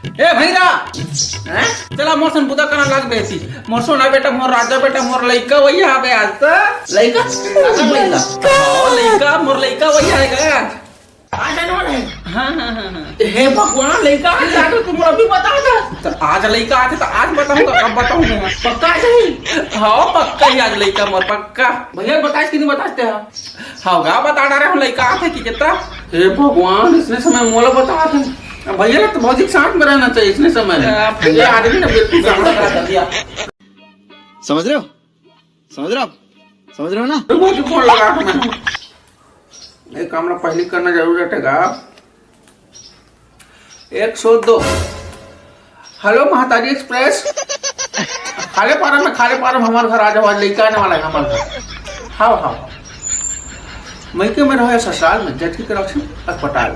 ए भैया हैं चला मोर सन बुदा करना लाग बेसी मोर सोना बेटा मोर राजा बेटा मोर लइका वही आबे आज त लइका लइका मोर लइका वही आएगा आज आने वाला है। हाँ। हे भगवान लइका आज आके तुम अभी बता दो तो आज लइका आते तो आज बताऊंगा कब बताऊंगा पक्का सही। हाँ पक्का ही आज लइका मोर पक्का भैया बताइए कि नहीं बताते हो हाँ गा बता रहे हम लइका आते कि कितना। हे भगवान इसने समय मोला बता दे भैया तो भौजिक साथ में रहना चाहिए इसने समय ये आदमी ने बिल्कुल कर दिया। समझ रहे हो समझ रहे हो ना। तो भौजी फोन लगा के मैं एक काम ना पहले करना जरूर रहेगा। 102 हेलो महातारी एक्सप्रेस खाले पारम हमारे घर आ जाओ आज लेके आने वाला है हमारे घर। हाँ हाँ मैं के में रहो ससुराल में जज की करक्शन अस्पताल।